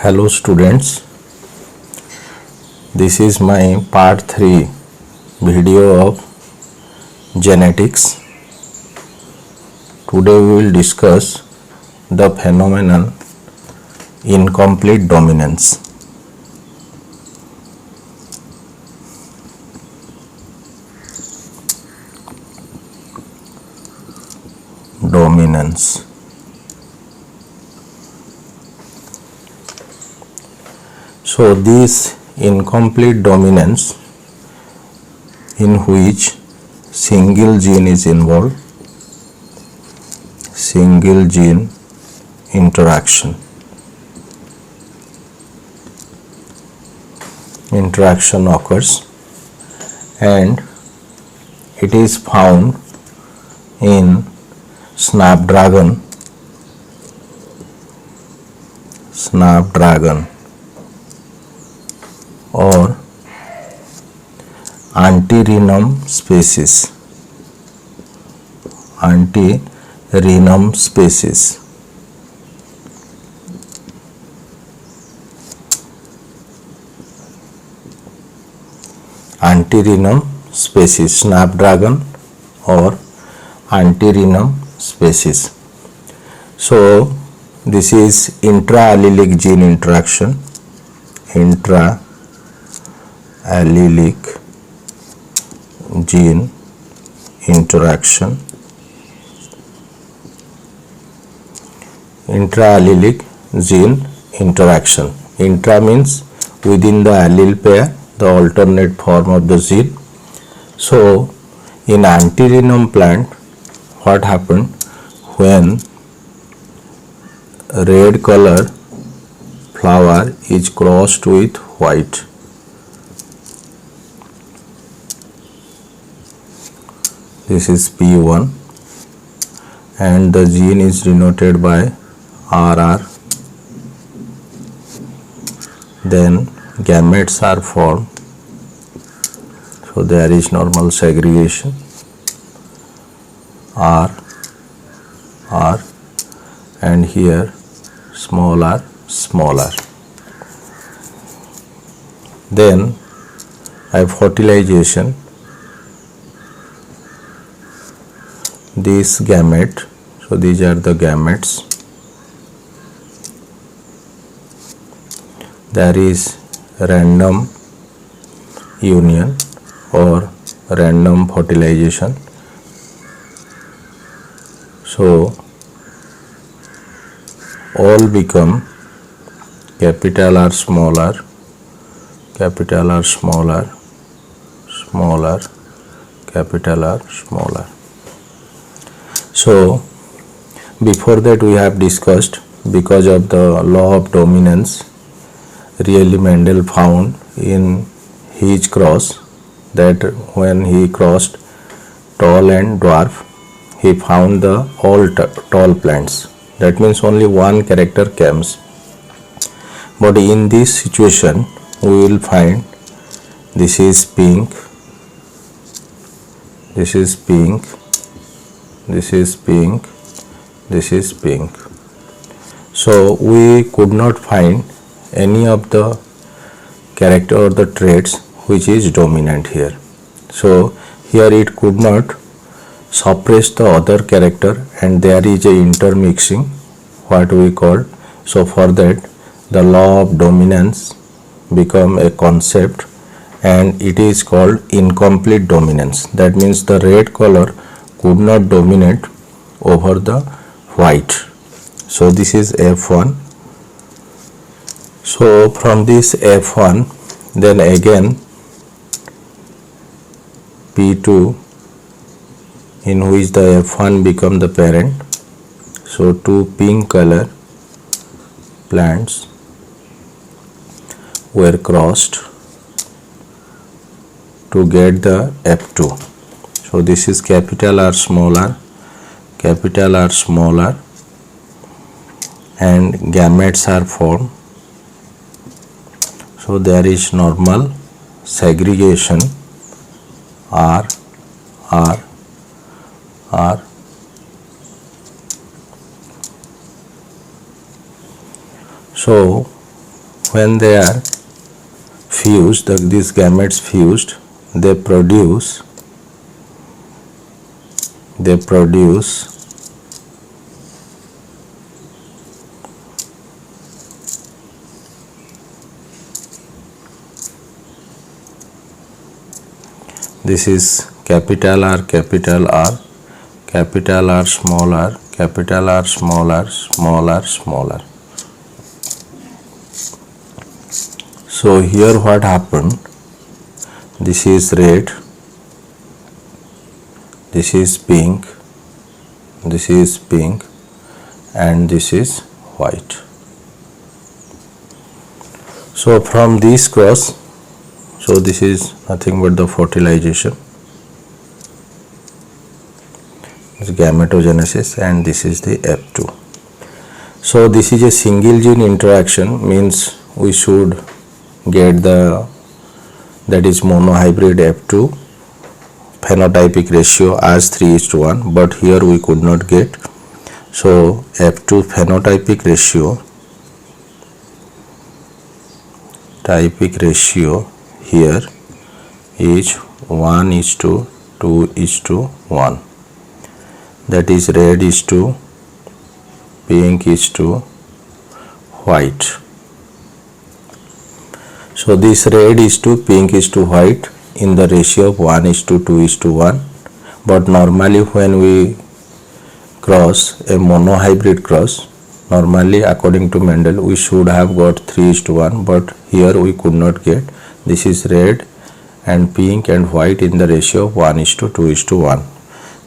Hello students, this is my part 3 video of genetics. Today we will discuss the phenomenon incomplete dominance. So this incomplete dominance in which single gene is involved, single gene interaction occurs, and it is found in Snapdragon or Antirrhinum species. Antirrhinum species. Antirrhinum species, Snapdragon or Antirrhinum species. So this is intra-allelic gene interaction, intra-allelic gene interaction, intra-allelic gene interaction. Intra means within the allele pair, the alternate form of the gene. So in Antirrhinum plant, what happened when red color flower is crossed with white, this is P1, and the gene is denoted by RR. Then gametes are formed, so there is normal segregation, R, and here small r. Then I have fertilization. This gamete, so these are the gametes. There is random union or random fertilization. So all become capital R, small r, capital R, small r, small r, capital R, small r. So before that we have discussed, because of the law of dominance, really Mendel found in his cross that when he crossed tall and dwarf, he found the all tall plants. That means only one character comes. But in this situation, we will find this is pink, this is pink, this is pink, this is pink. So we could not find any of the character or the traits which is dominant here. So here it could not suppress the other character, and there is a intermixing, what we call. So for that the law of dominance become a concept, and it is called incomplete dominance. That means the red color could not dominate over the white. So this is F1. So from this F1, then again P2, in which the F1 become the parent. So two pink color plants were crossed to get the F2. So this is capital R, small r, capital R, small r, and gametes are formed. So there is normal segregation, R, So when they are fused, these gametes fused, they produce this is capital R, capital R, capital R, small r, capital R, small r, small r, small r. So here what happened, this is red, this is pink, this is pink, and this is white. So from this cross, so this is nothing but the fertilization, this gametogenesis, and this is the F2. So this is a single gene interaction, means we should get that is monohybrid F2 phenotypic ratio as 3:1, but here we could not get. So F2 phenotypic ratio here is 1:2:1, that is red is to pink is to white. So this red is to pink is to white in the ratio of 1:2:1, but normally when we cross a monohybrid cross, normally according to Mendel we should have got 3:1, but here we could not get. This is red and pink and white in the ratio of 1:2:1.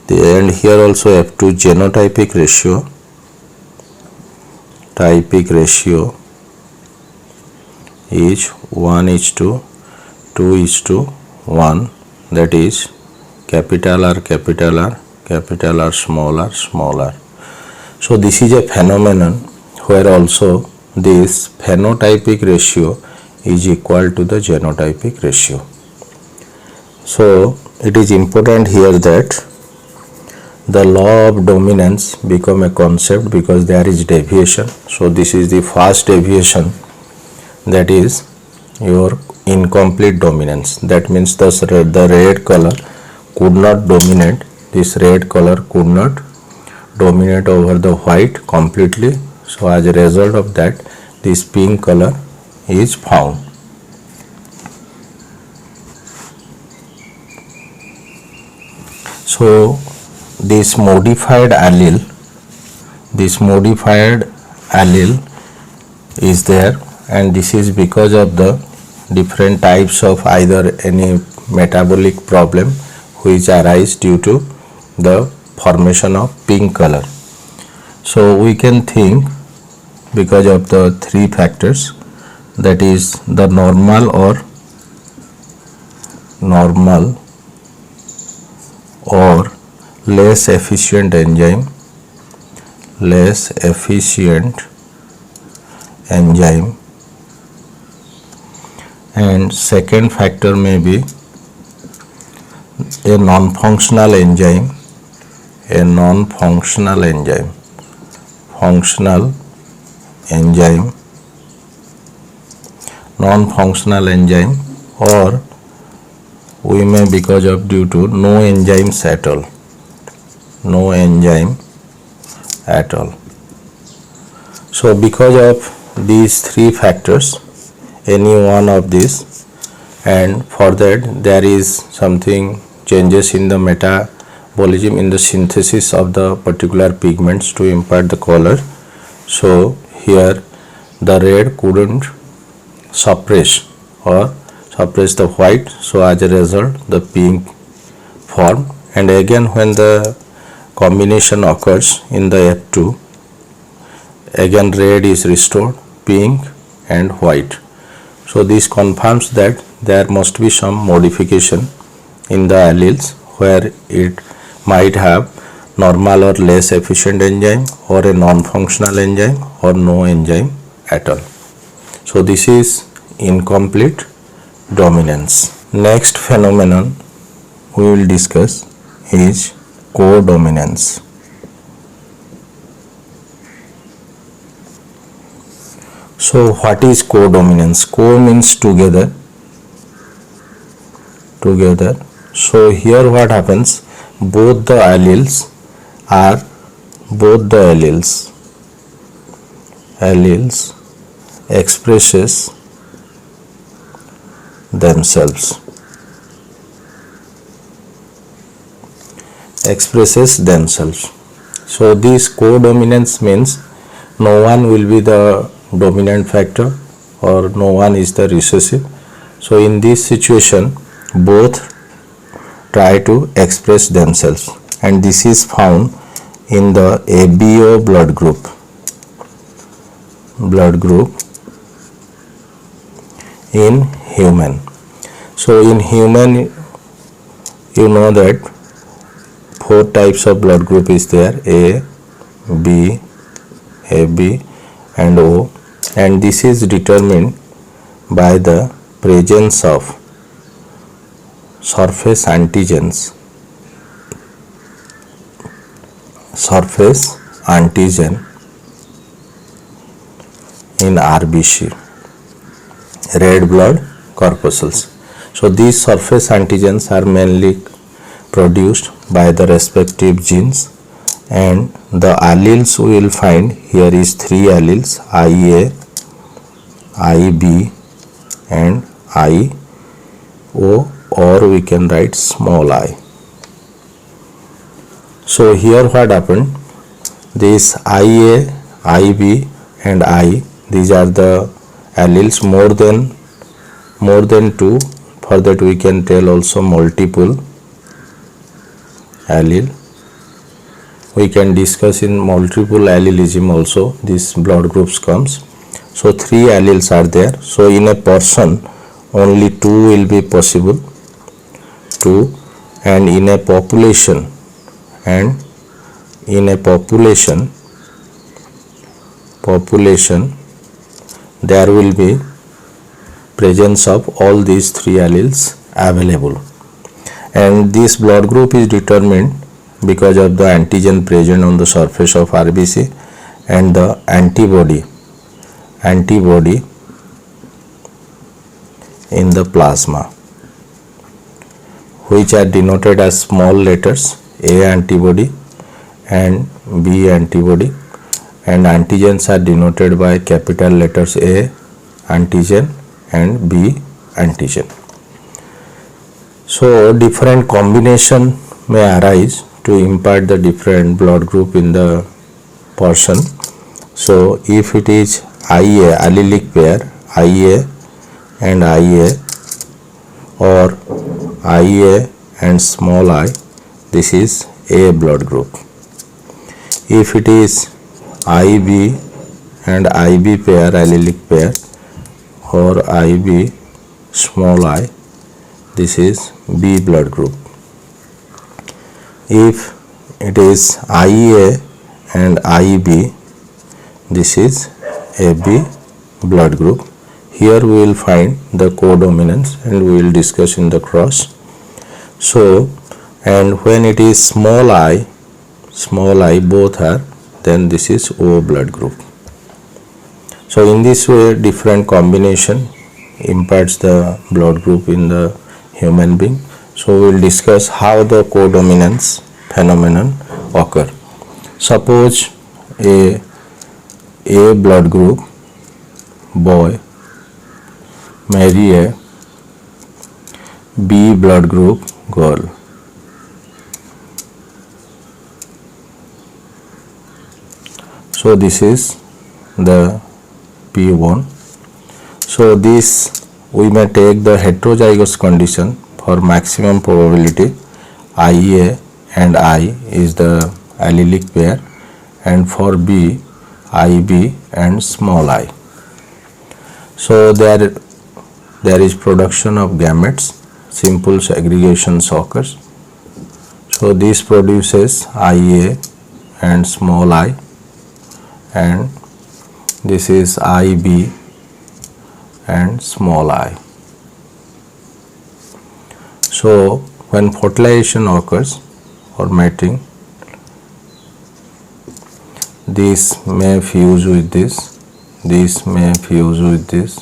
And here also F2 genotypic ratio is 1:2:1, that is capital R, capital R, capital R, small r, small r. So this is a phenomenon where also this phenotypic ratio is equal to the genotypic ratio. So it is important here that the law of dominance become a concept because there is deviation. So this is the first deviation, that is your incomplete dominance. That means the red color could not dominate, this red color could not dominate over the white completely. So as a result of that, this pink color is found. So this modified allele is there, and this is because of the different types of either any metabolic problem which arise due to the formation of pink color. So we can think because of the three factors, that is the normal or less efficient enzyme, and second factor may be a non-functional enzyme, functional enzyme, or we may because of due to no enzymes at all. So because of these three factors, any one of these, and for that there is something changes in the metabolism, in the synthesis of the particular pigments to impart the color. So here the red couldn't suppress the white, so as a result the pink formed, and again when the combination occurs in the F2, again red is restored, pink and white. So this confirms that there must be some modification in the alleles where it might have normal or less efficient enzyme, or a non-functional enzyme, or no enzyme at all. So this is incomplete dominance. Next phenomenon we will discuss is codominance. So what is codominance? Co means together. So here what happens, both the alleles expresses themselves. So this codominance means no one will be the dominant factor or no one is the recessive. So in this situation both try to express themselves, and this is found in the ABO blood group in human. So in human, you know that 4 types of blood group is there: A, B, AB and O, and this is determined by the presence of surface antigen in RBC, red blood corpuscles. So these surface antigens are mainly produced by the respective genes, and the alleles we will find here is 3 alleles: IA, IB and IO, or we can write small I. So here what happened, this IA, IB and I, these are the alleles more than 2. For that we can tell also multiple allele. We can discuss in multiple allelism also these blood groups comes. So 3 alleles are there. So in a person only 2 will be possible, 2, and in a population there will be presence of all these 3 alleles available. And this blood group is determined because of the antigen present on the surface of RBC and the antibody in the plasma, which are denoted as small letters A antibody and B antibody, and antigens are denoted by capital letters A antigen and B antigen. So different combination may arise to impart the different blood group in the person. So if it is IA, allelic pair, IA and IA, or IA and small I, this is A blood group. If it is IB and IB pair, allelic pair, or IB small I, this is B blood group. If it is IA and IB, this is AB blood group. Here we will find the codominance and we will discuss in the cross. So, and when it is small I both are, then this is O blood group. So in this way different combination imparts the blood group in the human being. So we will discuss how the codominance phenomenon occur. Suppose a blood group boy marry a B blood group girl. So this is the P1. So this we may take the heterozygous condition for maximum probability. IA and I is the allelic pair, and for B, IB and small I. So there is production of gametes, simple segregation occurs. So this produces IA and small I, and this is IB and small I. So when fertilization occurs or mating, this may fuse with this this may fuse with this.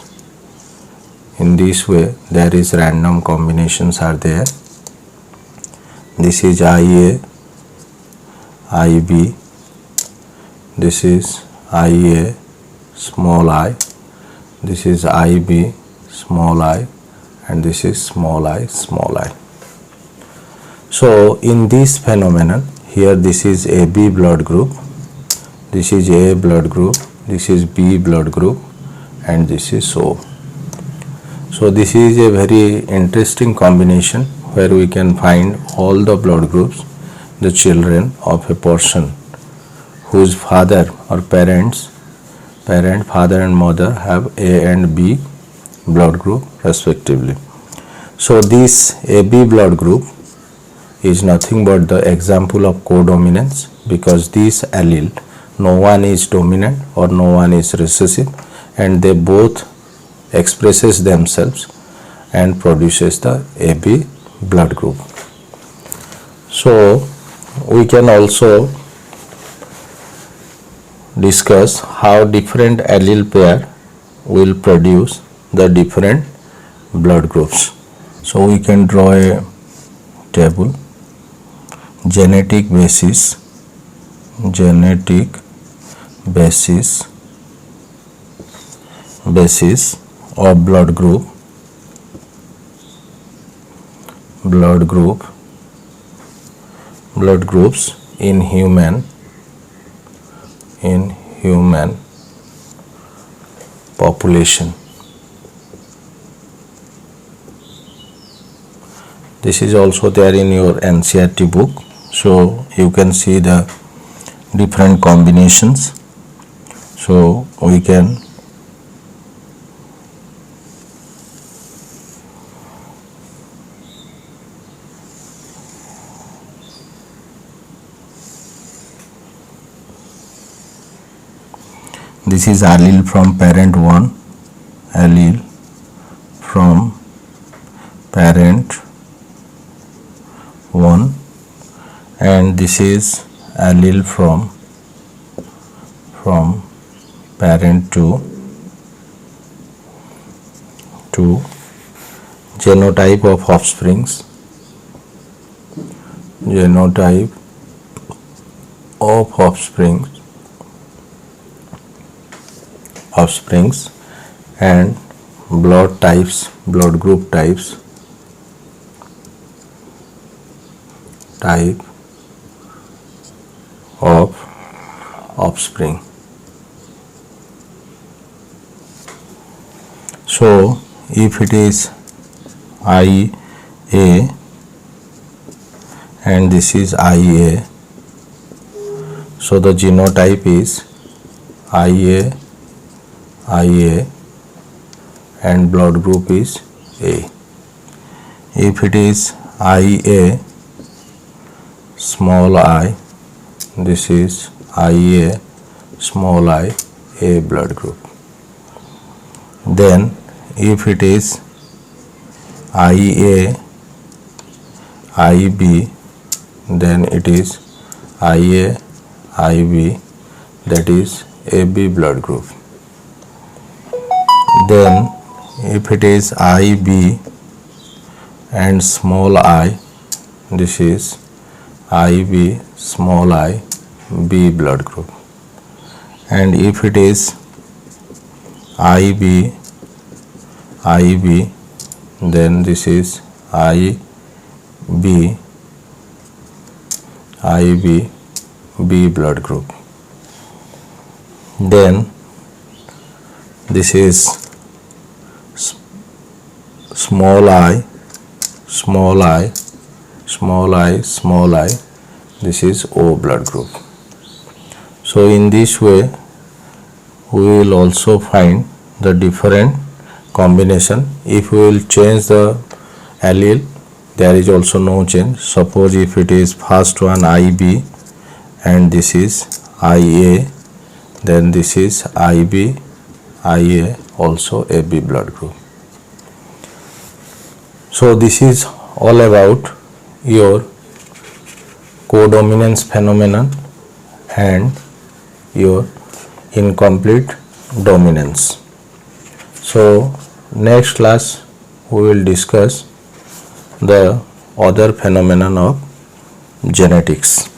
In this way there is random combinations are there. This is IA, IB, this is IA small I, this is IB small I, and this is small I small I. So in this phenomenon, here this is AB blood group, this is A blood group, this is B blood group, and this is O. So this is a very interesting combination where we can find all the blood groups, the children of a person whose father or parent, father and mother have A and B blood group respectively. So this AB blood group is nothing but the example of codominance, because this allele, no one is dominant or no one is recessive, and they both expresses themselves and produces the AB blood group. So we can also discuss how different allele pair will produce the different blood groups. So we can draw a table, genetic basis of blood groups in human population. This is also there in your NCERT book, so you can see the different combinations. So we can this is allele from parent 1, allele from parent 1, and this is allele from parent 2. Genotype of offsprings, and blood types, blood group types, type of offspring. So if it is IA and this is IA, so the genotype is IA and blood group is A. If it is IA small I, this is IA small I, A blood group. Then if it is IA IB, then it is IA IB, that is AB blood group. Then if it is IB and small I, this is IB small I, B blood group. And if it is IB, then this is IB, B blood group. Then this is small I, this is O blood group. So in this way we will also find the different combination. If we will change the allele, there is also no change. Suppose if it is first one IB and this is IA, then this is IB, IA also AB blood group. So this is all about your codominance phenomenon and your incomplete dominance. So next class we will discuss the other phenomenon of genetics.